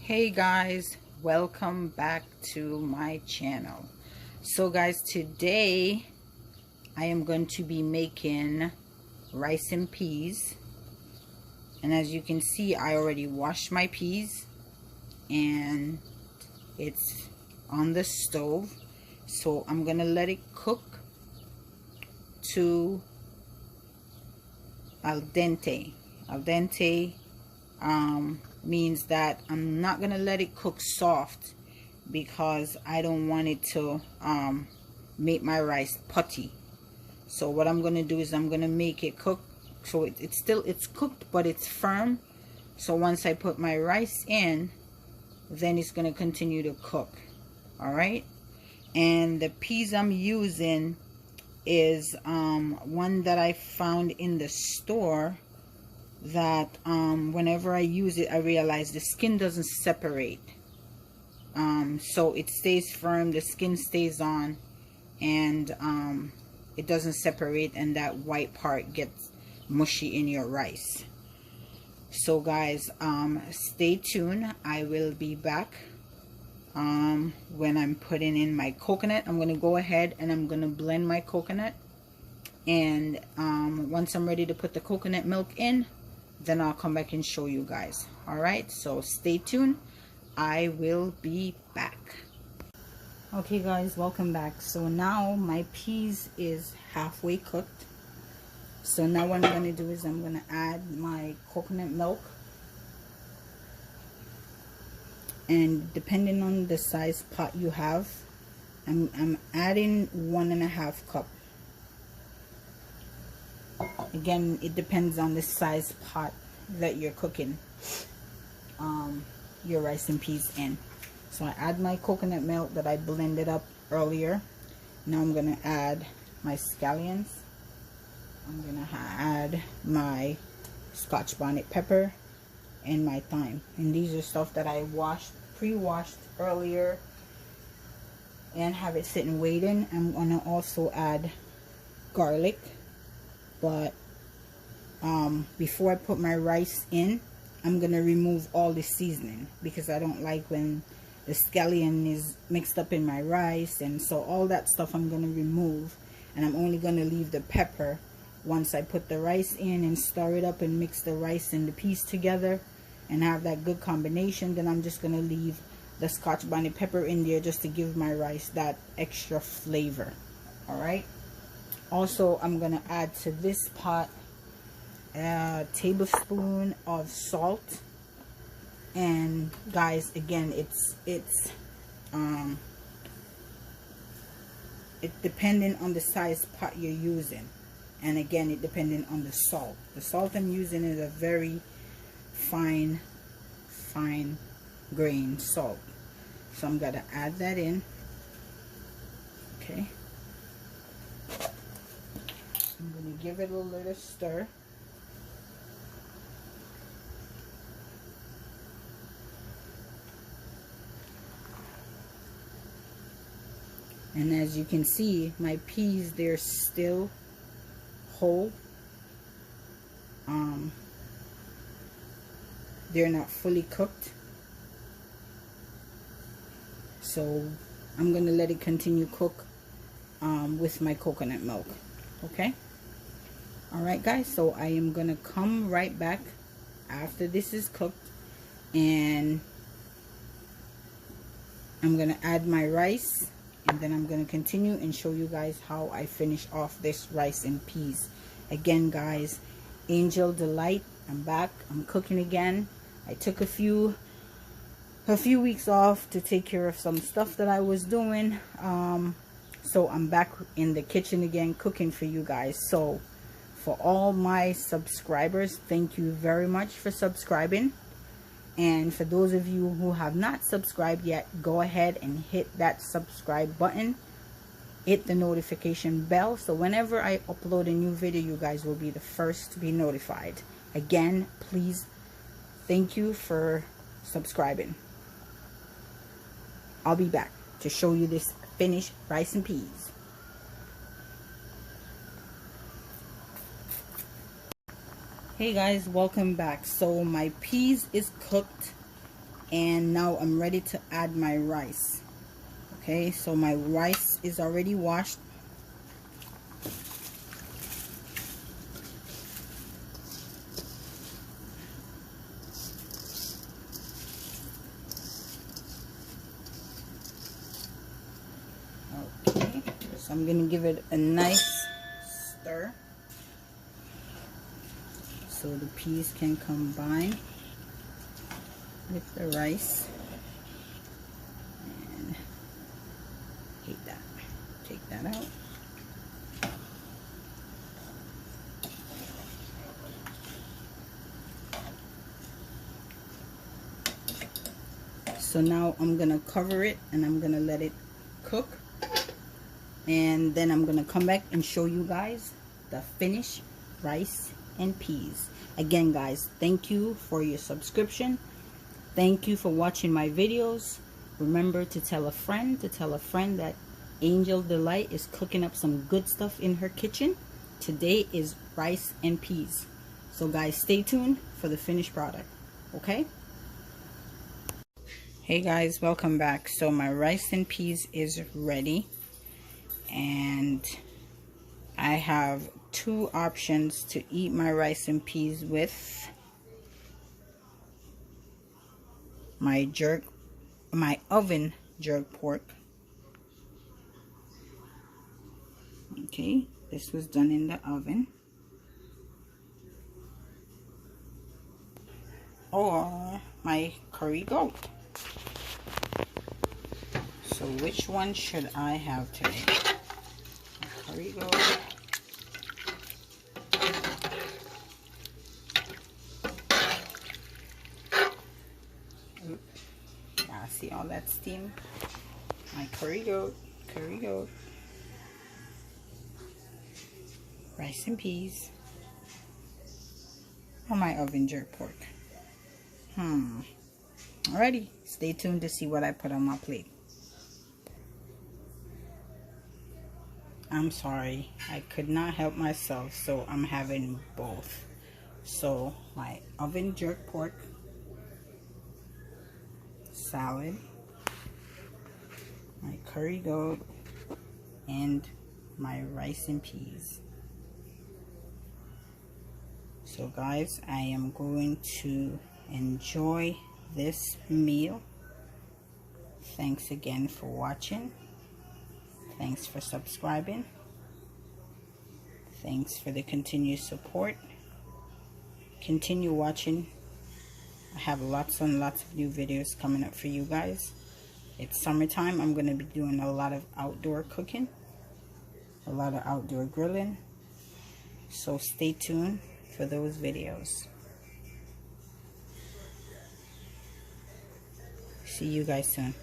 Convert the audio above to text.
Hey guys, welcome back to my channel. So guys, today I am going to be making rice and peas, and as you can see, I already washed my peas and it's on the stove. So I'm gonna let it cook to al dente. Al dente means that I'm not gonna let it cook soft because I don't want it to make my rice putty. So what I'm gonna do is I'm gonna make it cook so it's cooked, but it's firm. So once I put my rice in, then it's gonna continue to cook. All right, and the peas I'm using is one that I found in the store that whenever I use it, I realize the skin doesn't separate, so it stays firm, the skin stays on, and it doesn't separate, and that white part gets mushy in your rice. So guys, stay tuned. I will be back when I'm putting in my coconut. I'm gonna go ahead and I'm gonna blend my coconut, and once I'm ready to put the coconut milk in, then I'll come back and show you guys. All right, so stay tuned. I will be back. Okay guys, welcome back. So now my peas is halfway cooked. So now what I'm going to do is I'm going to add my coconut milk, and depending on the size pot you have, I'm adding 1.5 cup. Again, it depends on the size pot that you're cooking your rice and peas in. So I add my coconut milk that I blended up earlier. Now I'm gonna add my scallions. I'm gonna add my Scotch bonnet pepper and my thyme, and these are stuff that I pre-washed earlier and have it sitting waiting. I'm gonna also add garlic, but before I put my rice in, I'm gonna remove all the seasoning because I don't like when the scallion is mixed up in my rice, and so all that stuff I'm gonna remove, and I'm only gonna leave the pepper once I put the rice in and stir it up and mix the rice and the peas together and have that good combination. Then I'm just gonna leave the Scotch bonnet pepper in there just to give my rice that extra flavor. All right, also I'm gonna add to this pot a tablespoon of salt, and guys, again, it's depending on the size pot you're using, and again, it depending on the salt. The salt I'm using is a very fine grain salt, so I'm gonna add that in. Okay, I'm gonna give it a little stir. And as you can see, my peas, they're still whole. They're not fully cooked. So I'm going to let it continue cook with my coconut milk. Okay? Alright guys, so I am going to come right back after this is cooked, and I'm going to add my rice, and then I'm going to continue and show you guys how I finish off this rice and peas. Again guys, Angel Delight, I'm back. I'm cooking again. I took a few weeks off to take care of some stuff that I was doing. So I'm back in the kitchen again cooking for you guys. So for all my subscribers, thank you very much for subscribing. And for those of you who have not subscribed yet, go ahead and hit that subscribe button. Hit the notification bell, so whenever I upload a new video, you guys will be the first to be notified. Again, please, thank you for subscribing. I'll be back to show you this finished rice and peas. Hey guys, welcome back. So my peas is cooked. And now I'm ready to add my rice. Okay, so my rice is already washed. Okay, so I'm gonna give it a nice stir so the peas can combine with the rice. And hate that. Take that out. So now I'm gonna cover it and I'm gonna let it cook, and then I'm gonna come back and show you guys the finished rice and peas. Again guys, thank you for your subscription. Thank you for watching my videos. Remember to tell a friend that Angel Delight is cooking up some good stuff in her kitchen. Today is rice and peas. So guys, stay tuned for the finished product. Okay? Hey guys, welcome back. So my rice and peas is ready, and I have two options to eat my rice and peas with. My oven jerk pork. Okay, this was done in the oven. Or my curry goat. So which one should I have today? Curry goat. Yeah, see all that steam? My curry goat. Rice and peas. Or my oven jerk pork. Alrighty, stay tuned to see what I put on my plate. I'm sorry, I could not help myself, so I'm having both. So my oven jerk pork, salad, my curry goat, and my rice and peas. So guys, I am going to enjoy this meal. Thanks again for watching. Thanks for subscribing. Thanks for the continued support. Continue watching. I have lots and lots of new videos coming up for you guys. It's summertime. I'm going to be doing a lot of outdoor cooking, a lot of outdoor grilling. So stay tuned for those videos. See you guys soon.